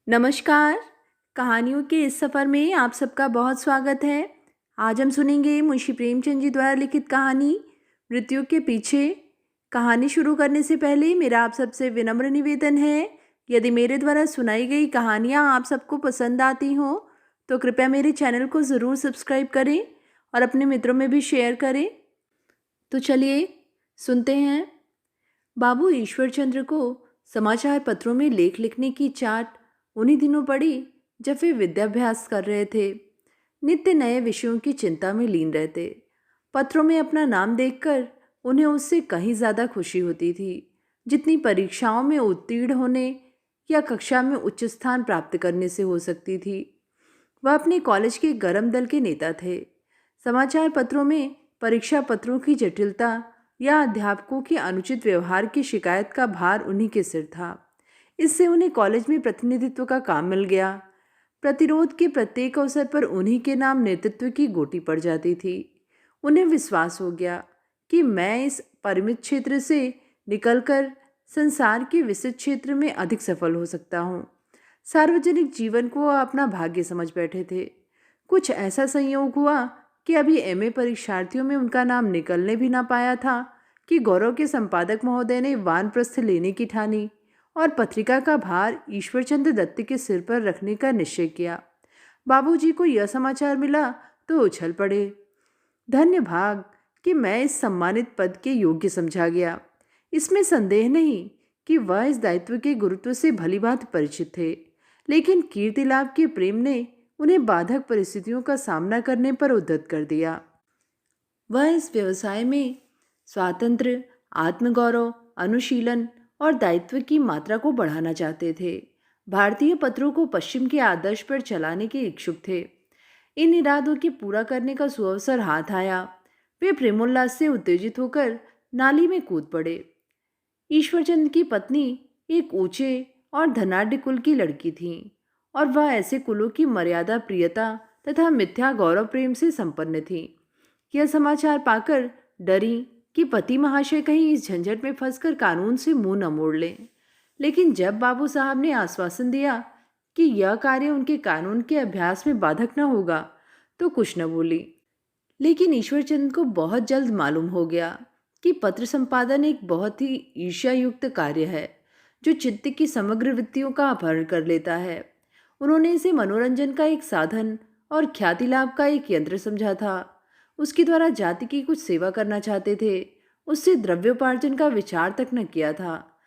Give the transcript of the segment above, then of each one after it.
नमस्कार। कहानियों के इस सफ़र में आप सबका बहुत स्वागत है। आज हम सुनेंगे मुंशी प्रेमचंद जी द्वारा लिखित कहानी मृत्यु के पीछे। कहानी शुरू करने से पहले मेरा आप सबसे विनम्र निवेदन है, यदि मेरे द्वारा सुनाई गई कहानियाँ आप सबको पसंद आती हों तो कृपया मेरे चैनल को ज़रूर सब्सक्राइब करें और अपने मित्रों में भी शेयर करें। तो चलिए सुनते हैं। बाबू ईश्वरचंद्र को समाचार पत्रों में लेख लिखने की चाट उन्हीं दिनों पड़ी जब वे विद्याभ्यास कर रहे थे। नित्य नए विषयों की चिंता में लीन रहते। पत्रों में अपना नाम देखकर उन्हें उससे कहीं ज़्यादा खुशी होती थी जितनी परीक्षाओं में उत्तीर्ण होने या कक्षा में उच्च स्थान प्राप्त करने से हो सकती थी। वह अपने कॉलेज के गरम दल के नेता थे। समाचार पत्रों में परीक्षा पत्रों की जटिलता या अध्यापकों के अनुचित व्यवहार की शिकायत का भार उन्हीं के सिर था। इससे उन्हें कॉलेज में प्रतिनिधित्व का काम मिल गया। प्रतिरोध के प्रत्येक अवसर पर उन्हीं के नाम नेतृत्व की गोटी पड़ जाती थी। उन्हें विश्वास हो गया कि मैं इस परिमित क्षेत्र से निकलकर संसार के विस्तृत क्षेत्र में अधिक सफल हो सकता हूँ। सार्वजनिक जीवन को वह अपना भाग्य समझ बैठे थे। कुछ ऐसा संयोग हुआ कि अभी एमए परीक्षार्थियों में उनका नाम निकलने भी ना पाया था कि गौरव के संपादक महोदय ने वानप्रस्थ लेने की ठानी और पत्रिका का भार ईश्वरचंद्र दत्त के सिर पर रखने का निश्चय किया। बाबूजी को यह समाचार मिला तो उछल पड़े। धन्य भाग कि मैं इस सम्मानित पद के योग्य समझा गया। इसमें संदेह नहीं कि वह इस दायित्व के गुरुत्व से भलीभांति परिचित थे, लेकिन कीर्ति लाभ के प्रेम ने उन्हें बाधक परिस्थितियों का सामना करने पर उद्यत कर दिया। वह इस व्यवसाय में स्वातंत्र्य, आत्मगौरव, अनुशीलन और दायित्व की मात्रा को बढ़ाना चाहते थे। भारतीय पत्रों को पश्चिम के आदर्श पर चलाने के इच्छुक थे। इन इरादों के पूरा करने का सुअवसर हाथ आया। वे प्रेमोल्लास से उत्तेजित होकर नाली में कूद पड़े। ईश्वरचंद की पत्नी एक ऊंचे और धनाढ्य कुल की लड़की थी और वह ऐसे कुलों की मर्यादा प्रियता तथा मिथ्या गौरव प्रेम से संपन्न थी। यह समाचार पाकर डरी कि पति महाशय कहीं इस झंझट में फंसकर कानून से मुंह न मोड़ लें। लेकिन जब बाबू साहब ने आश्वासन दिया कि यह कार्य उनके कानून के अभ्यास में बाधक न होगा तो कुछ न बोली। लेकिन ईश्वरचंद को बहुत जल्द मालूम हो गया कि पत्र संपादन एक बहुत ही ईर्ष्यायुक्त कार्य है जो चित्त की समग्र वृत्तियों का अपहरण कर लेता है। उन्होंने इसे मनोरंजन का एक साधन और ख्याति लाभ का एक यंत्र समझा था। उसके द्वारा जाति की कुछ सेवा करना चाहते थे। उससे द्रव्योपार्जन का विचार तक न किया था।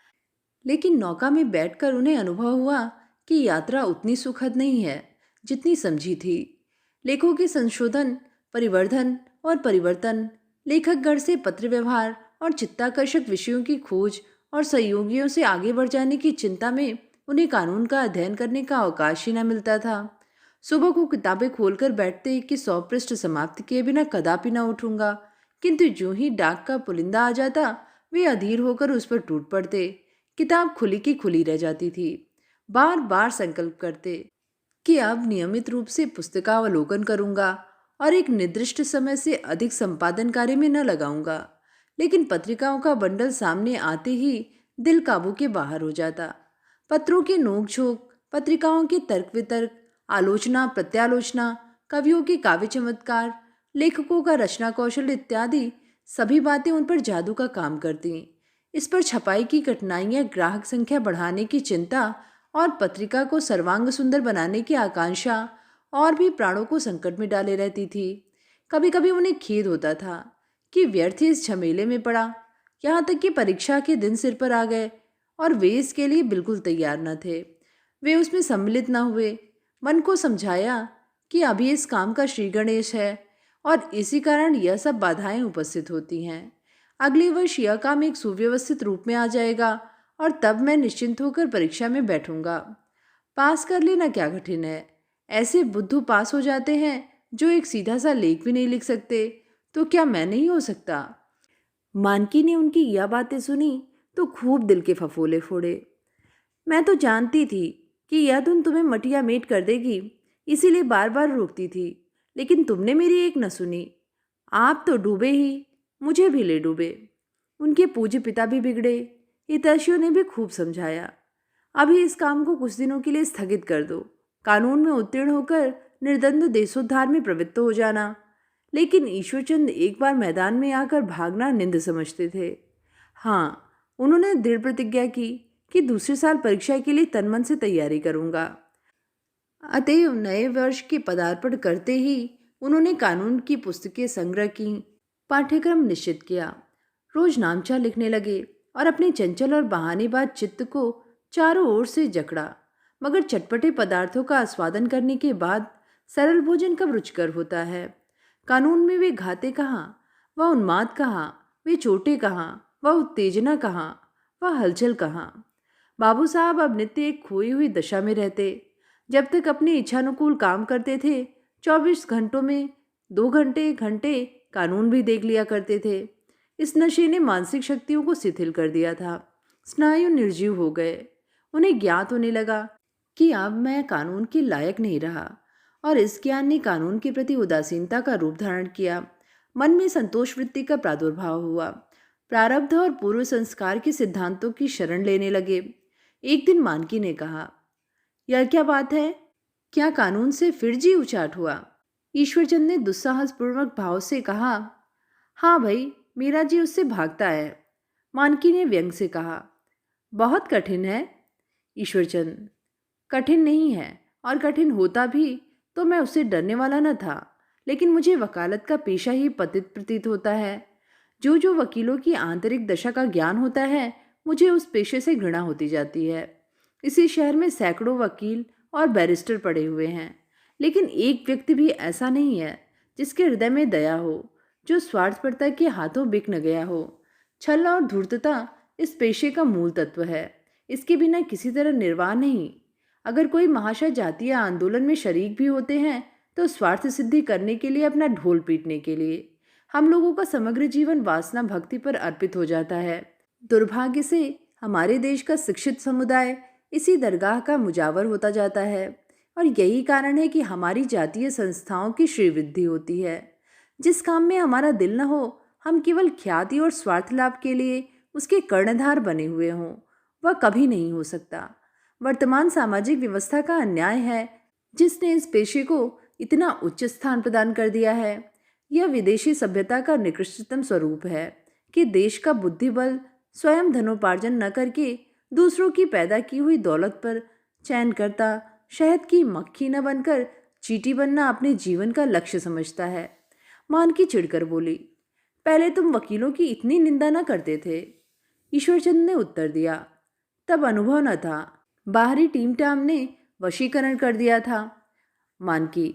लेकिन नौका में बैठकर उन्हें अनुभव हुआ कि यात्रा उतनी सुखद नहीं है जितनी समझी थी। लेखों के संशोधन, परिवर्धन और परिवर्तन, लेखकगण से पत्र व्यवहार और चित्ताकर्षक विषयों की खोज और सहयोगियों से आगे बढ़ जाने की चिंता में उन्हें कानून का अध्ययन करने का अवकाश ही न मिलता था। सुबह को किताबें खोलकर बैठते कि 100 पृष्ठ समाप्त किए बिना कदापि न उठूंगा, किंतु जो ही डाक का पुलिंदा आ जाता वे अधीर होकर उस पर टूट पड़ते। किताब खुली की खुली रह जाती थी। बार बार संकल्प करते कि अब नियमित रूप से पुस्तकावलोकन करूंगा और एक निर्दिष्ट समय से अधिक संपादन कार्य में न लगाऊंगा। लेकिन पत्रिकाओं का बंडल सामने आते ही दिल काबू के बाहर हो जाता। पत्रों के नोक-झोंक, पत्रिकाओं के तर्क वितर्क, आलोचना प्रत्यालोचना, कवियों के काव्य चमत्कार, लेखकों का रचना कौशल इत्यादि सभी बातें उन पर जादू का काम करती। इस पर छपाई की कठिनाइयां, ग्राहक संख्या बढ़ाने की चिंता और पत्रिका को सर्वांग सुंदर बनाने की आकांक्षा और भी प्राणों को संकट में डाले रहती थी। कभी कभी उन्हें खेद होता था कि व्यर्थ इस झमेले में पड़ा। यहाँ तक कि परीक्षा के दिन सिर पर आ गए और वे इसके लिए बिल्कुल तैयार न थे। वे उसमें सम्मिलित न हुए। मन को समझाया कि अभी इस काम का श्री गणेश है और इसी कारण यह सब बाधाएं उपस्थित होती हैं। अगले वर्ष यह काम एक सुव्यवस्थित रूप में आ जाएगा और तब मैं निश्चिंत होकर परीक्षा में बैठूंगा। पास कर लेना क्या कठिन है। ऐसे बुद्धू पास हो जाते हैं जो एक सीधा सा लेख भी नहीं लिख सकते, तो क्या मैं नहीं हो सकता। मानकी ने उनकी यह बातें सुनी तो खूब दिल के फफोले फोड़े। मैं तो जानती थी कि यह धुन तुम्हें मटिया मेट कर देगी, इसीलिए बार बार रोकती थी, लेकिन तुमने मेरी एक न सुनी। आप तो डूबे ही, मुझे भी ले डूबे। उनके पूज्य पिता भी बिगड़े। हितैषियों ने भी खूब समझाया। अभी इस काम को कुछ दिनों के लिए स्थगित कर दो। कानून में उत्तीर्ण होकर निर्द्वंद देशोद्धार में प्रवृत्त हो जाना। लेकिन ईश्वरचंद एक बार मैदान में आकर भागना निंद समझते थे। हाँ, उन्होंने दृढ़ प्रतिज्ञा की कि दूसरे साल परीक्षा के लिए तनमन से तैयारी करूंगा। अतएव नए वर्ष के पदार्पण करते ही उन्होंने कानून की पुस्तकें संग्रह की, पाठ्यक्रम निश्चित किया, रोज नामचा लिखने लगे और अपने चंचल और बहानेबाज चित्त को चारों ओर से जकड़ा। मगर चटपटे पदार्थों का आस्वादन करने के बाद सरल भोजन कब रुचिकर होता है। कानून में वे घाते कहाँ, वह उन्माद कहाँ, वे चोटें कहाँ, वह उत्तेजना कहाँ, वह हलचल कहाँ। बाबू साहब अब नित्य एक खोई हुई दशा में रहते। जब तक अपने इच्छानुकूल काम करते थे 24 घंटों में 2 घंटे कानून भी देख लिया करते थे। इस नशे ने मानसिक शक्तियों को शिथिल कर दिया था। स्नायु निर्जीव हो गए। उन्हें ज्ञात होने लगा कि अब मैं कानून के लायक नहीं रहा, और इस ज्ञान ने कानून के प्रति उदासीनता का रूप धारण किया। मन में संतोष वृत्ति का प्रादुर्भाव हुआ। प्रारब्ध और पूर्व संस्कार के सिद्धांतों की शरण लेने लगे। एक दिन मानकी ने कहा, यह क्या बात है, क्या कानून से फिर जी उचाट हुआ। ईश्वरचंद ने दुस्साहसपूर्वक भाव से कहा, हाँ भाई, मेरा जी उससे भागता है। मानकी ने व्यंग से कहा, बहुत कठिन है। ईश्वरचंद, कठिन नहीं है, और कठिन होता भी तो मैं उससे डरने वाला न था। लेकिन मुझे वकालत का पेशा ही पतित प्रतीत होता है। जो जो वकीलों की आंतरिक दशा का ज्ञान होता है, मुझे उस पेशे से घृणा होती जाती है। इसी शहर में सैकड़ों वकील और बैरिस्टर पड़े हुए हैं, लेकिन एक व्यक्ति भी ऐसा नहीं है जिसके हृदय में दया हो, जो स्वार्थपरता के हाथों बिक न गया हो। छल और धूर्तता इस पेशे का मूल तत्व है। इसके बिना किसी तरह निर्वाह नहीं। अगर कोई महाशय जातीय आंदोलन में शरीक भी होते हैं तो स्वार्थ सिद्धि करने के लिए, अपना ढोल पीटने के लिए। हम लोगों का समग्र जीवन वासना भक्ति पर अर्पित हो जाता है। दुर्भाग्य से हमारे देश का शिक्षित समुदाय इसी दरगाह का मुजावर होता जाता है, और यही कारण है कि हमारी जातीय संस्थाओं की श्रीवृद्धि होती है। जिस काम में हमारा दिल न हो, हम केवल ख्याति और स्वार्थ लाभ के लिए उसके कर्णधार बने हुए हों, वह कभी नहीं हो सकता। वर्तमान सामाजिक व्यवस्था का अन्याय है जिसने इस पेशे को इतना उच्च स्थान प्रदान कर दिया है। यह विदेशी सभ्यता का निकृष्टतम स्वरूप है कि देश का बुद्धिबल स्वयं धनोपार्जन न करके दूसरों की पैदा की हुई दौलत पर चैन करता, शहद की मक्खी न बनकर चींटी बनना अपने जीवन का लक्ष्य समझता है। मानकी चिढ़कर बोली, पहले तुम वकीलों की इतनी निंदा न करते थे। ईश्वरचंद ने उत्तर दिया, तब अनुभव न था, बाहरी टीम टाम ने वशीकरण कर दिया था। मानकी,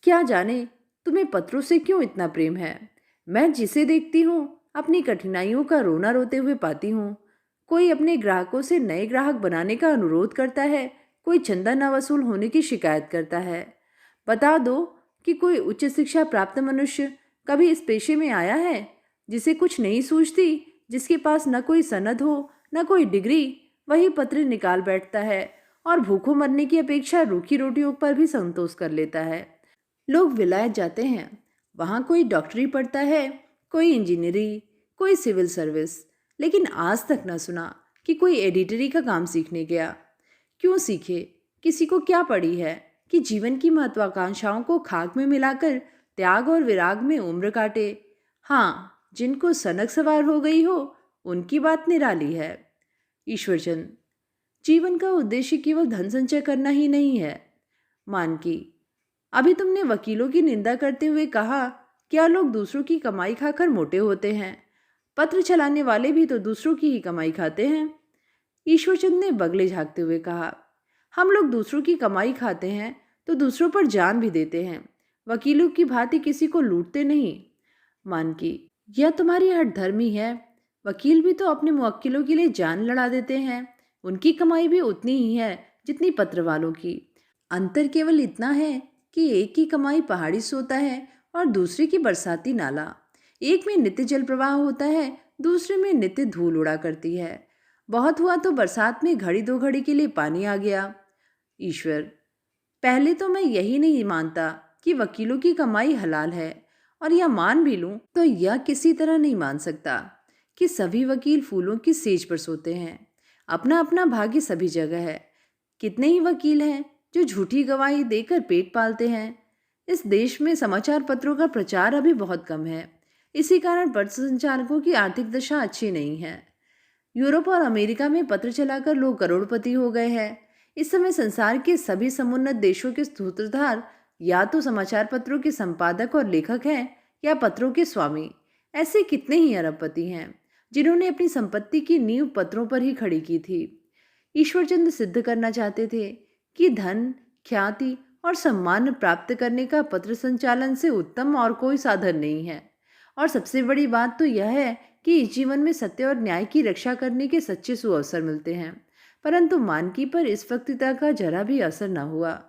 क्या जाने तुम्हें पत्रों से क्यों इतना प्रेम है। मैं जिसे देखती हूँ अपनी कठिनाइयों का रोना रोते हुए पाती हूँ। कोई अपने ग्राहकों से नए ग्राहक बनाने का अनुरोध करता है, कोई चंदा न वसूल होने की शिकायत करता है। बता दो कि कोई उच्च शिक्षा प्राप्त मनुष्य कभी इस पेशे में आया है जिसे कुछ नहीं सूझती, जिसके पास न कोई सनद हो न कोई डिग्री, वही पत्र निकाल बैठता है और भूखों मरने की अपेक्षा रूखी रोटियों पर भी संतोष कर लेता है। लोग विलायत जाते हैं, वहाँ कोई डॉक्टरी पढ़ता है, कोई इंजीनियरिंग, कोई सिविल सर्विस, लेकिन आज तक न सुना कि कोई एडिटरी का काम सीखने गया। क्यों सीखे? किसी को क्या पड़ी है कि जीवन की महत्वाकांक्षाओं को खाक में मिलाकर त्याग और विराग में उम्र काटे। हाँ, जिनको सनक सवार हो गई हो उनकी बात निराली है। ईश्वरचंद, जीवन का उद्देश्य केवल धन संचय करना ही नहीं है। मानकी, अभी तुमने वकीलों की निंदा करते हुए कहा, क्या लोग दूसरों की कमाई खाकर मोटे होते हैं? पत्र चलाने वाले भी तो दूसरों की ही कमाई खाते हैं। ईश्वरचंद ने बगले झांकते हुए कहा, हम लोग दूसरों की कमाई खाते हैं तो दूसरों पर जान भी देते हैं, वकीलों की भांति किसी को लूटते नहीं। मानकी, यह तुम्हारी हठधर्मी है। वकील भी तो अपने मुवक्किलों के लिए जान लड़ा देते हैं। उनकी कमाई भी उतनी ही है जितनी पत्र वालों की। अंतर केवल इतना है कि एक की कमाई पहाड़ी सोता है और दूसरे की बरसाती नाला। एक में नित्य जल प्रवाह होता है, दूसरे में नित्य धूल उड़ा करती है। बहुत हुआ तो बरसात में घड़ी दो घड़ी के लिए पानी आ गया। ईश्वर, पहले तो मैं यही नहीं मानता कि वकीलों की कमाई हलाल है, और यह मान भी लूं तो यह किसी तरह नहीं मान सकता कि सभी वकील फूलों की सेज पर सोते हैं। अपना अपना भाग्य सभी जगह है। कितने ही वकील हैं जो झूठी गवाही देकर पेट पालते हैं। इस देश में समाचार पत्रों का प्रचार अभी बहुत कम है। इसी कारण पत्र संचालकों की आर्थिक दशा अच्छी नहीं है। यूरोप और अमेरिका में पत्र चलाकर लोग करोड़पति हो गए हैं। इस समय संसार के सभी समुन्नत देशों के सूत्रधार या तो समाचार पत्रों के संपादक और लेखक हैं या पत्रों के स्वामी। ऐसे कितने ही अरबपति हैं जिन्होंने अपनी संपत्ति की नींव पत्रों पर ही खड़ी की थी। ईश्वरचंद्र सिद्ध करना चाहते थे कि धन, ख्याति और सम्मान प्राप्त करने का पत्र संचालन से उत्तम और कोई साधन नहीं है। और सबसे बड़ी बात तो यह है कि इस जीवन में सत्य और न्याय की रक्षा करने के सच्चे सुअवसर मिलते हैं। परंतु मानकी पर इस वक्तृता का जरा भी असर न हुआ।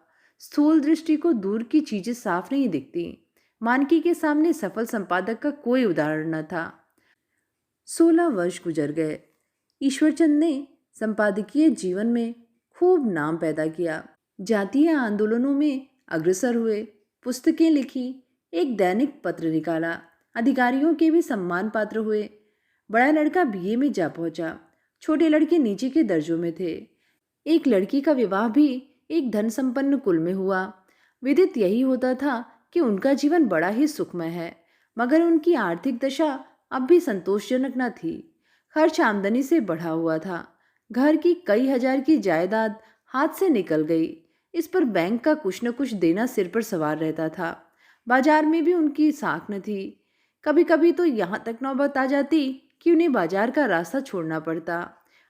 स्थूल दृष्टि को दूर की चीजें साफ नहीं दिखती। मानकी के सामने सफल संपादक का कोई उदाहरण न था। 16 वर्ष गुजर गए। ईश्वरचंद ने संपादकीय जीवन में खूब नाम पैदा किया। जातीय आंदोलनों में अग्रसर हुए, पुस्तकें लिखी, एक दैनिक पत्र निकाला, अधिकारियों के भी सम्मान पात्र हुए। बड़ा लड़का बीए में जा पहुंचा, छोटे लड़के नीचे के दर्जों में थे। एक लड़की का विवाह भी एक धन संपन्न कुल में हुआ। विदित यही होता था कि उनका जीवन बड़ा ही सुखमय है, मगर उनकी आर्थिक दशा अब भी संतोषजनक न थी। खर्च आमदनी से बढ़ा हुआ था। घर की कई हजार की जायदाद हाथ से निकल गई। इस पर बैंक का कुछ न कुछ देना सिर पर सवार रहता था। बाजार में भी उनकी साख न थी। कभी कभी तो यहाँ तक नौबत आ जाती कि उन्हें बाजार का रास्ता छोड़ना पड़ता।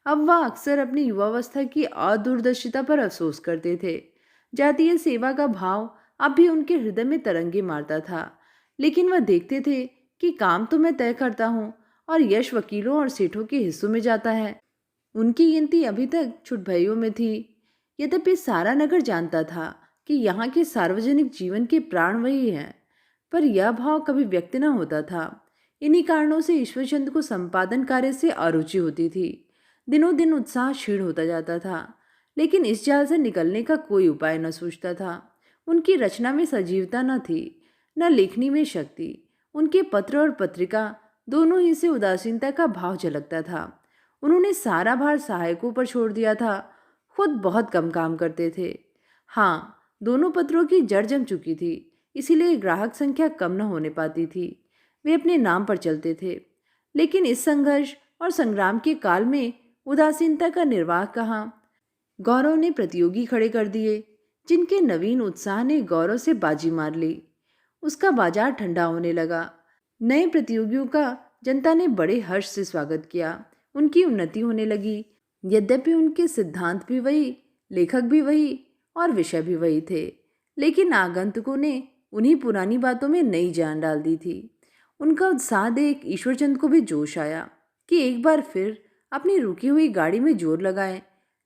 अब वह अक्सर अपनी युवावस्था की अदूरदर्शिता पर अफसोस करते थे। जातीय सेवा का भाव अब भी उनके हृदय में तरंगे मारता था, लेकिन वह देखते थे कि काम तो मैं तय करता हूँ और यश वकीलों और सेठों के हिस्सों में जाता है। उनकी गिनती अभी तक छुटभइयों में थी। यद्यपि सारा नगर जानता था कि यहाँ के सार्वजनिक जीवन के प्राण वही हैं, पर यह भाव कभी व्यक्त न होता था। इन्हीं कारणों से ईश्वरचंद को संपादन कार्य से अरुचि होती थी। दिनों दिन उत्साह क्षीण होता जाता था, लेकिन इस जाल से निकलने का कोई उपाय न सूझता था। उनकी रचना में सजीवता न थी, न लेखनी में शक्ति। उनके पत्र और पत्रिका दोनों ही से उदासीनता का भाव झलकता था। उन्होंने सारा भार सहायकों पर छोड़ दिया था। खुद बहुत कम काम करते थे। हाँ, दोनों पत्रों की जड़ जम चुकी थी, इसीलिए ग्राहक संख्या कम न होने पाती थी। वे अपने नाम पर चलते थे, लेकिन इस संघर्ष और संग्राम के काल में उदासीनता का निर्वाह कहाँ। गौरव ने प्रतियोगी खड़े कर दिए, जिनके नवीन उत्साह ने गौरव से बाजी मार ली। उसका बाजार ठंडा होने लगा। नए प्रतियोगियों का जनता ने बड़े हर्ष से स्वागत किया। उनकी उन्नति होने लगी। यद्यपि उनके सिद्धांत भी वही, लेखक भी वही और विषय भी वही थे, लेकिन आगंतुकों ने उन्हीं पुरानी बातों में नई जान डाल दी थी। उनका उत्साह देख ईश्वरचंद को भी जोश आया कि एक बार फिर अपनी रुकी हुई गाड़ी में जोर लगाएं,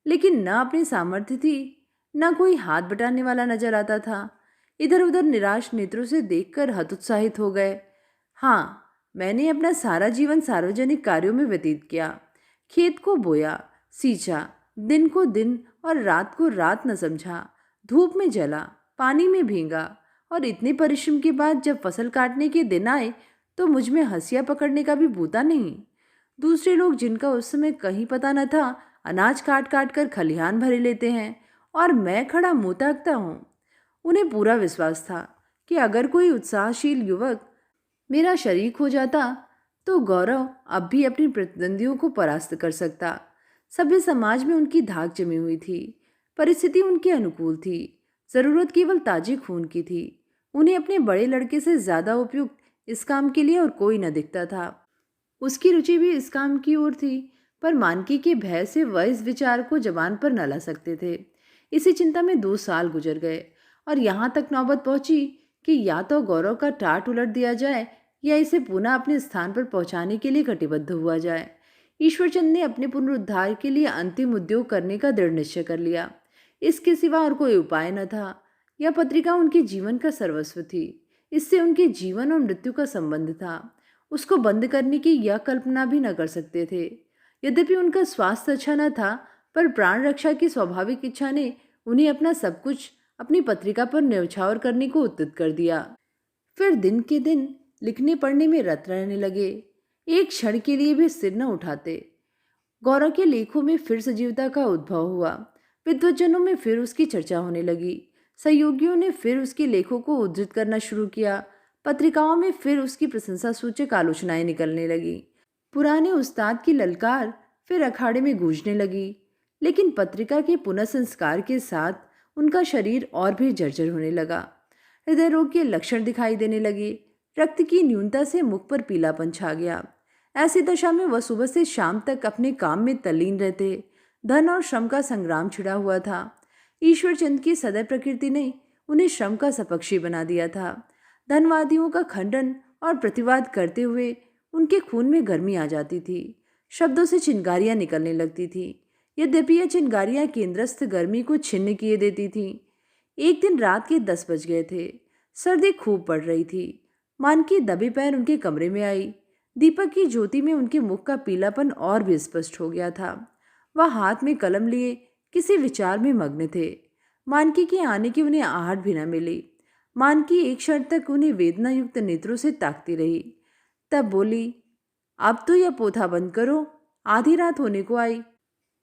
लेकिन न अपनी सामर्थ्य थी, न कोई हाथ बटाने वाला नजर आता था। इधर उधर निराश नेत्रों से देखकर हतोत्साहित हो गए। हाँ, मैंने अपना सारा जीवन सार्वजनिक कार्यों में व्यतीत किया। खेत को बोया, सींचा, दिन को दिन और रात को रात न समझा। धूप में जला, पानी में भींगा, और इतने परिश्रम के बाद जब फसल काटने के दिन आए तो मुझ में हंसिया पकड़ने का भी बूता नहीं। दूसरे लोग, जिनका उस समय कहीं पता न था, अनाज काट काट कर खलिहान भरे लेते हैं, और मैं खड़ा मुंह ताकता हूँ। उन्हें पूरा विश्वास था कि अगर कोई उत्साहशील युवक मेरा शरीक हो जाता तो गौरव अब भी अपने प्रतिद्वंदियों को परास्त कर सकता। सभ्य समाज में उनकी धाक जमी हुई थी। परिस्थिति उनके अनुकूल थी। जरूरत केवल ताजे खून की थी। उन्हें अपने बड़े लड़के से ज्यादा उपयुक्त इस काम के लिए और कोई न दिखता था। उसकी रुचि भी इस काम की ओर थी, पर मानकी के भय से वह इस विचार को जबान पर न ला सकते थे। इसी चिंता में 2 साल गुजर गए और यहाँ तक नौबत पहुंची कि या तो गौरव का टाट उलट दिया जाए या इसे पुनः अपने स्थान पर पहुंचाने के लिए कटिबद्ध हुआ जाए। ईश्वरचंद ने अपने पुनरुद्धार के लिए अंतिम उद्योग करने का दृढ़ निश्चय कर लिया। इसके सिवा और कोई उपाय न था। यह पत्रिका उनके जीवन का सर्वस्व थी। इससे उनके जीवन और मृत्यु का संबंध था। उसको बंद करने की यह कल्पना भी न कर सकते थे। यद्यपि उनका स्वास्थ्य अच्छा न था, पर प्राण रक्षा की स्वाभाविक इच्छा ने उन्हें अपना सब कुछ अपनी पत्रिका पर न्यौछावर करने को उद्यत कर दिया। फिर दिन के दिन लिखने पढ़ने में रत रहने लगे। एक क्षण के लिए भी सिर न उठाते। गौरव के लेखों में फिर सजीवता का उद्भव हुआ। विद्वज्जनों में फिर उसकी चर्चा होने लगी। सहयोगियों ने फिर उसके लेखों को उद्धृत करना शुरू किया। पत्रिकाओं में फिर उसकी प्रशंसा सूचक आलोचनाएं निकलने लगी। पुराने उस्ताद की ललकार फिर अखाड़े में गूंजने लगी। लेकिन पत्रिका के पुनः संस्कार के साथ उनका शरीर और भी जर्जर होने लगा। हृदय रोग के लक्षण दिखाई देने लगे। रक्त की न्यूनता से मुख पर पीलापन छा गया। ऐसी दशा में वह सुबह से शाम तक अपने काम में तल्लीन रहते। धन और श्रम का संग्राम छिड़ा हुआ था। ईश्वरचंद की सदैव प्रकृति ने उन्हें श्रम का सपक्षी बना दिया था। धनवादियों का खंडन और प्रतिवाद करते हुए उनके खून में गर्मी आ जाती थी। शब्दों से चिंगारियां निकलने लगती थी। यद्यपि यह चिंगारियां केंद्रस्थ गर्मी को छिन्न किए देती थीं। एक दिन रात के 10 बज गए थे। सर्दी खूब पड़ रही थी। मानकी दबे पैर उनके कमरे में आई। दीपक की ज्योति में उनके मुख का पीलापन और भी स्पष्ट हो गया था। वह हाथ में कलम लिए किसी विचार में मग्न थे। मानकी के आने की उन्हें आहट भी न मिली। मानकी एक क्षण तक उन्हें वेदना युक्त नेत्रों से ताकती रही। तब बोली, अब तो यह पोथा बंद करो, आधी रात होने को आई।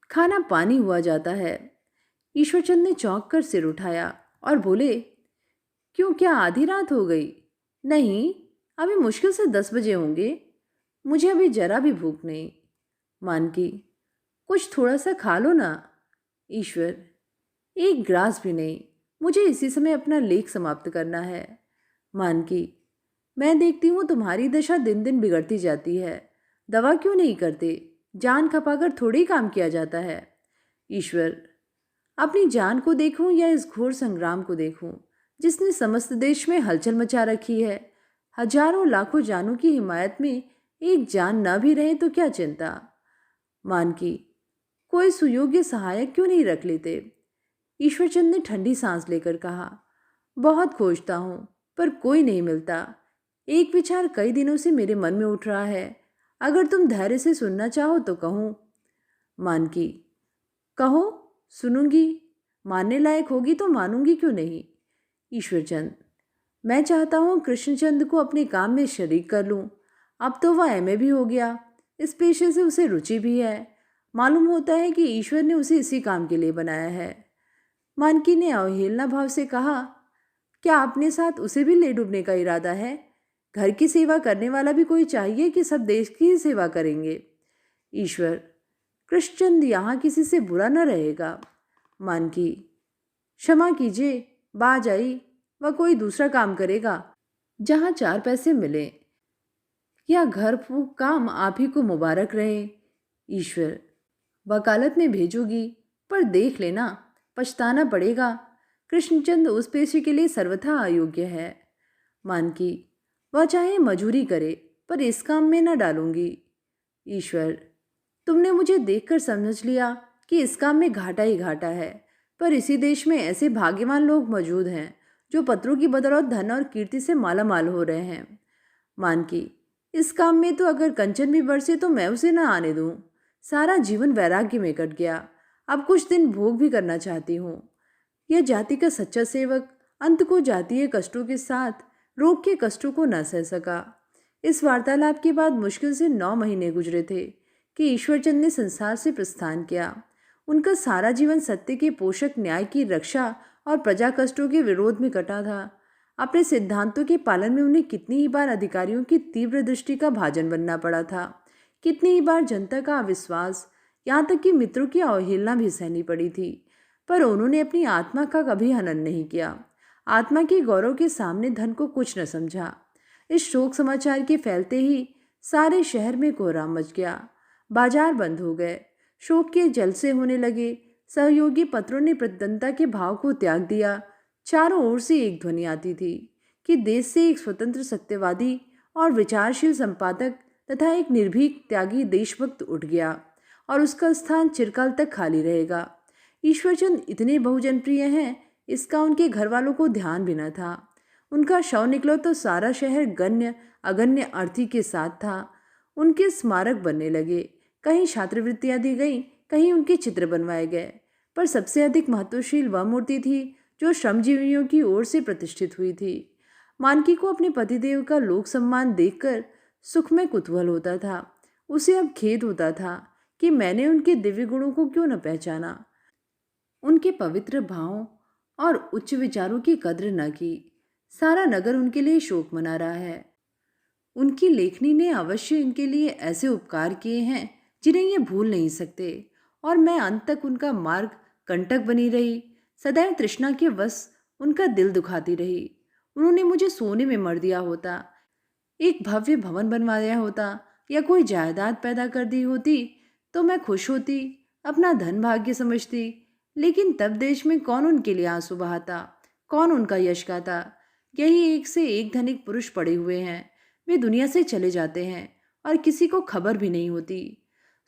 खाना पानी हुआ जाता है। ईश्वरचंद ने चौंक कर सिर उठाया और बोले, क्यों, क्या आधी रात हो गई? नहीं, अभी मुश्किल से 10 बजे होंगे। मुझे अभी जरा भी भूख नहीं। मानकी, कुछ थोड़ा सा खा लो ना। ईश्वर, एक ग्रास भी नहीं, मुझे इसी समय अपना लेख समाप्त करना है। मानकी, मैं देखती हूँ तुम्हारी दशा दिन दिन बिगड़ती जाती है। दवा क्यों नहीं करते? जान खपाकर थोड़ी काम किया जाता है। ईश्वर, अपनी जान को देखूं या इस घोर संग्राम को देखूं जिसने समस्त देश में हलचल मचा रखी है। हजारों लाखों जानों की हिमायत में एक जान न भी रहे तो क्या चिंता। मानकी, कोई सुयोग्य सहायक क्यों नहीं रख लेते? ईश्वरचंद ने ठंडी सांस लेकर कहा, बहुत खोजता हूं पर कोई नहीं मिलता। एक विचार कई दिनों से मेरे मन में उठ रहा है। अगर तुम धैर्य से सुनना चाहो तो कहूं। मानकी, कहो, सुनूंगी। मानने लायक होगी तो मानूंगी क्यों नहीं। ईश्वरचंद, मैं चाहता हूं कृष्णचंद को अपने काम में शरीक कर लूं। अब तो वह एमए भी हो गया। इस पेशे से उसे रुचि भी है। मालूम होता है कि ईश्वर ने उसे इसी काम के लिए बनाया है। मानकी ने अवहेलना भाव से कहा, क्या अपने साथ उसे भी ले डूबने का इरादा है? घर की सेवा करने वाला भी कोई चाहिए कि सब देश की ही सेवा करेंगे? ईश्वर, कृष्णचंद यहाँ किसी से बुरा न रहेगा। मानकी, क्षमा कीजिए, बाज आई, वह कोई दूसरा काम करेगा जहाँ 4 पैसे मिले। या घर फूक काम आप ही को मुबारक रहे। ईश्वर, वकालत में भेजूंगी, पर देख लेना, पछताना पड़ेगा। कृष्णचंद उस पेशे के लिए सर्वथा अयोग्य है। मानकी, वह चाहे मजूरी करे पर इस काम में न डालूंगी। ईश्वर, तुमने मुझे देखकर समझ लिया कि इस काम में घाटा ही घाटा है। पर इसी देश में ऐसे भाग्यवान लोग मौजूद हैं जो पत्रों की बदौलत धन और कीर्ति से मालामाल हो रहे हैं। मानकी, इस काम में तो अगर कंचन भी बरसे तो मैं उसे ना आने दूं। सारा जीवन वैराग्य में कट गया। अब कुछ दिन भोग भी करना चाहती हूँ। यह जाति का सच्चा सेवक अंत को जातीय कष्टों के साथ रोग के कष्टों को न सह सका। इस वार्तालाप के बाद मुश्किल से 9 महीने गुजरे थे कि ईश्वरचंद ने संसार से प्रस्थान किया। उनका सारा जीवन सत्य के पोषक न्याय की रक्षा और प्रजा कष्टों के विरोध में कटा था। अपने सिद्धांतों के पालन में उन्हें कितनी ही बार अधिकारियों की तीव्र दृष्टि का भाजन बनना पड़ा था। कितनी ही बार जनता का अविश्वास, यहाँ तक कि मित्रों की अवहेलना भी सहनी पड़ी थी। पर उन्होंने अपनी आत्मा का कभी हनन नहीं किया। आत्मा के गौरव के सामने धन को कुछ न समझा। इस शोक समाचार के फैलते ही सारे शहर में कोहराम मच गया। बाजार बंद हो गए। शोक के जलसे होने लगे। सहयोगी पत्रों ने प्रतन्नता के भाव को त्याग दिया। चारों ओर से एक ध्वनि आती थी कि देश से एक स्वतंत्र सत्यवादी और विचारशील संपादक तथा एक निर्भीक त्यागी देशभक्त उठ गया और उसका स्थान चिरकाल तक खाली रहेगा। ईश्वरचंद इतने बहुजनप्रिय हैं, इसका उनके घर वालों को ध्यान भी न था। उनका शव निकलो तो सारा शहर गण्य अगण्य अर्थी के साथ था। उनके स्मारक बनने लगे। कहीं छात्रवृत्तियां दी गई, कहीं उनके चित्र बनवाए गए। पर सबसे अधिक महत्वशील वह मूर्ति थी जो श्रमजीवियों की ओर से प्रतिष्ठित हुई थी। मानकी को अपने पतिदेव का लोक सम्मान देखकर सुख में कुतूहल होता था। उसे अब खेद होता था कि मैंने उनके दिव्य गुणों को क्यों न पहचाना, उनके पवित्र भावों और उच्च विचारों की कद्र न की। सारा नगर उनके लिए शोक मना रहा है। उनकी लेखनी ने अवश्य इनके लिए ऐसे उपकार किए हैं जिन्हें ये भूल नहीं सकते, और मैं अंत तक उनका मार्ग कंटक बनी रही। सदैव तृष्णा के वश उनका दिल दुखाती रही। उन्होंने मुझे सोने में मर दिया होता, एक भव्य भवन बनवाया होता, या कोई जायदाद पैदा कर दी होती तो मैं खुश होती, अपना धन भाग्य समझती। लेकिन तब देश में कौन उनके लिए आंसू बहाता, कौन उनका यश गाता। यही एक से एक धनिक पुरुष पड़े हुए हैं, वे दुनिया से चले जाते हैं और किसी को खबर भी नहीं होती।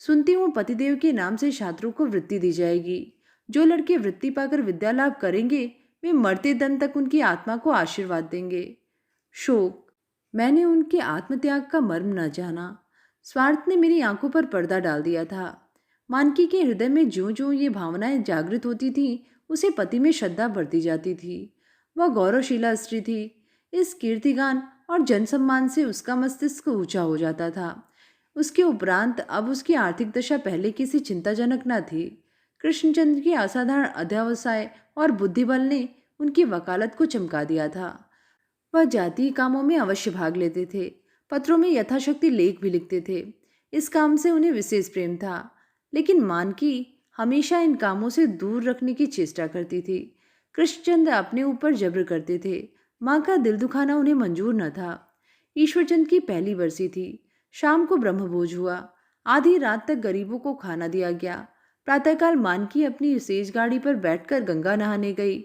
सुनती हूँ पतिदेव के नाम से छात्रों को वृत्ति दी जाएगी। जो लड़के वृत्ति पाकर विद्या लाभ करेंगे वे मरते दम तक उनकी आत्मा को आशीर्वाद देंगे। शोक। मैंने उनके आत्मत्याग का मर्म न जाना। स्वार्थ ने मेरी आंखों पर पर्दा डाल दिया था। मानकी के हृदय में ज्यों ज्यों ये भावनाएं जागृत होती थी, उसे पति में श्रद्धा बढ़ती जाती थी। वह गौरवशीला स्त्री थी। इस कीर्तिगान और जनसम्मान से उसका मस्तिष्क ऊंचा हो जाता था। उसके उपरांत अब उसकी आर्थिक दशा पहले की सी चिंताजनक न थी। कृष्णचंद्र की असाधारण अध्यवसाय और बुद्धिबल ने उनकी वकालत को चमका दिया था। वह जातीय कामों में अवश्य भाग लेते थे, पत्रों में यथाशक्ति लेख भी लिखते थे। इस काम से उन्हें विशेष प्रेम था। लेकिन मानकी हमेशा इन कामों से दूर रखने की चेष्टा करती थी। कृष्णचंद्र अपने ऊपर जबर करते थे। माँ का दिल दुखाना उन्हें मंजूर न था। ईश्वरचंद की पहली बरसी थी। शाम को ब्रह्मभोज हुआ। आधी रात तक गरीबों को खाना दिया गया। प्रातःकाल मानकी अपनी विशेष गाड़ी पर बैठकर गंगा नहाने गई।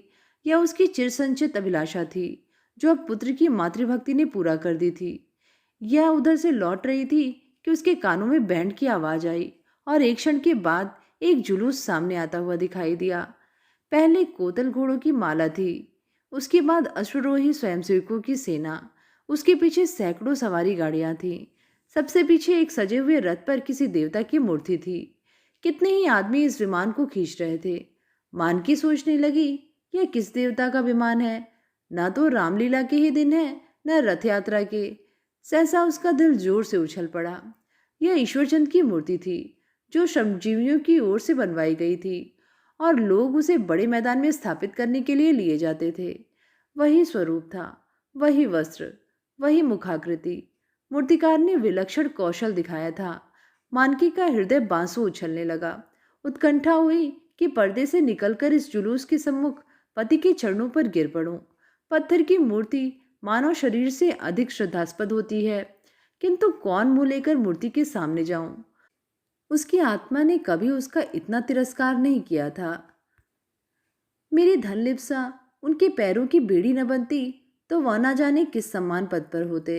यह उसकी चिरसंचित अभिलाषा थी, जो अब पुत्र की मातृभक्ति ने पूरा कर दी थी। यह उधर से लौट रही थी कि उसके कानों में बैंड की आवाज आई, और एक क्षण के बाद एक जुलूस सामने आता हुआ दिखाई दिया। पहले कोतल घोड़ों की माला थी, उसके बाद अश्वरोही स्वयंसेवकों की सेना, उसके पीछे सैकड़ों सवारी गाड़ियां थीं। सबसे पीछे एक सजे हुए रथ पर किसी देवता की मूर्ति थी। कितने ही आदमी इस विमान को खींच रहे थे। मानकी सोचने लगी, यह किस देवता का विमान है? ना तो रामलीला के ही दिन है, न रथ यात्रा के। सहसा उसका दिल जोर से उछल पड़ा। यह ईश्वरचंद की मूर्ति थी, जो श्रमजीवियों की ओर से बनवाई गई थी, और लोग उसे बड़े मैदान में स्थापित करने के लिए लिए जाते थे। वही स्वरूप था, वही वस्त्र, वही मुखाकृति। मूर्तिकार ने विलक्षण कौशल दिखाया था। मानकी का हृदय बांसु उछलने लगा। उत्कंठा हुई कि पर्दे से निकलकर इस जुलूस के सम्मुख पति के चरणों पर गिर पड़ूं। पत्थर की मूर्ति मानव शरीर से अधिक श्रद्धास्पद होती है, किंतु कौन मुंह लेकर मूर्ति के सामने जाऊं? उसकी आत्मा ने कभी उसका इतना तिरस्कार नहीं किया था। मेरी धनलिप्सा उनके पैरों की बेड़ी न बनती तो वह ना जाने किस सम्मान पद पर होते।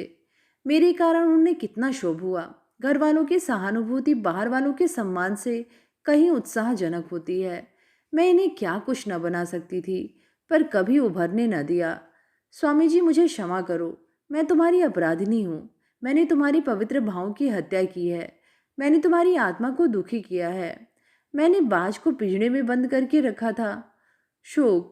मेरे कारण उन्हें कितना शोभ हुआ। घर वालों की सहानुभूति बाहर वालों के सम्मान से कहीं उत्साहजनक होती है। मैं इन्हें क्या कुछ न बना सकती थी, पर कभी उभरने न दिया। स्वामी जी, मुझे क्षमा करो। मैं तुम्हारी अपराधिनी हूँ। मैंने तुम्हारी पवित्र भावों की हत्या की है। मैंने तुम्हारी आत्मा को दुखी किया है। मैंने बाज को पिंजड़े में बंद करके रखा था। शोक।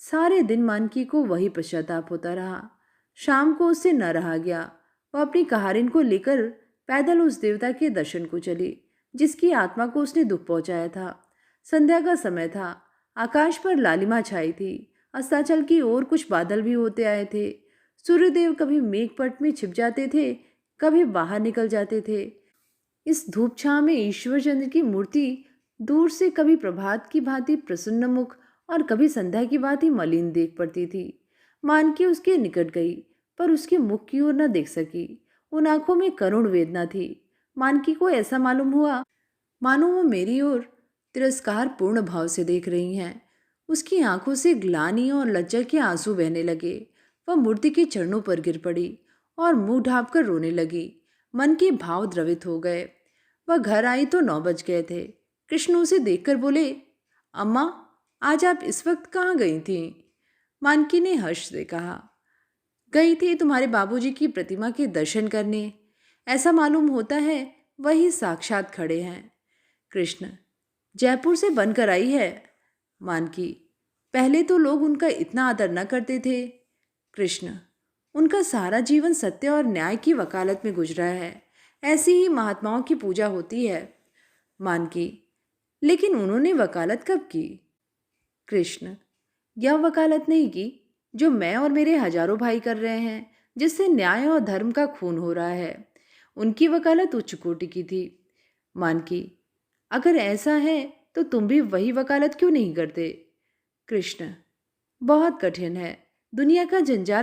सारे दिन मानकी को वही पश्चाताप होता रहा। शाम को उससे न रहा गया। वह अपनी कहारिन को लेकर पैदल उस देवता के दर्शन को चली, जिसकी आत्मा को उसने दुख पहुंचाया था। संध्या का समय था। आकाश पर लालिमा छाई थी। अस्ताचल की ओर कुछ बादल भी होते आए थे। सूर्यदेव कभी मेघपट में छिप जाते थे, कभी बाहर निकल जाते थे। इस धूप छांव में ईश्वरचंद्र की मूर्ति दूर से कभी प्रभात की भांति प्रसन्न मुख और कभी संध्या की भांति मलिन देख पड़ती थी। मानकी उसके निकट गई, पर उसके मुख की ओर न देख सकी। उन आंखों में करुण वेदना थी। मानकी को ऐसा मालूम हुआ मानो वो मेरी ओर तिरस्कार पूर्ण भाव से देख रही हैं। उसकी आंखों से ग्लानि और लज्जा के आंसू बहने लगे। वह मूर्ति के चरणों पर गिर पड़ी और मुंह ढांपकर रोने लगी। मन के भाव द्रवित हो गए। वह घर आई तो 9 बज गए थे। कृष्ण उसे देखकर बोले, अम्मा, आज आप इस वक्त कहाँ गई थीं? मानकी ने हर्ष से कहा, गई थी तुम्हारे बाबूजी की प्रतिमा के दर्शन करने। ऐसा मालूम होता है वही साक्षात खड़े हैं। कृष्ण, जयपुर से बनकर आई है। मानकी, पहले तो लोग उनका इतना आदर न करते थे। कृष्ण, उनका सारा जीवन सत्य और न्याय की वकालत में गुजरा है। ऐसी ही महात्माओं की पूजा होती है। मानकी, लेकिन उन्होंने वकालत कब की? कृष्ण, यह वकालत नहीं की जो मैं और मेरे हजारों भाई कर रहे हैं, जिससे न्याय और धर्म का खून हो रहा है। उनकी वकालत उच्च कोटि की थी। मानकी, अगर ऐसा है तो तुम भी वही वकालत क्यों नहीं करते? कृष्ण, बहुत कठिन है। दुनिया का जंजाल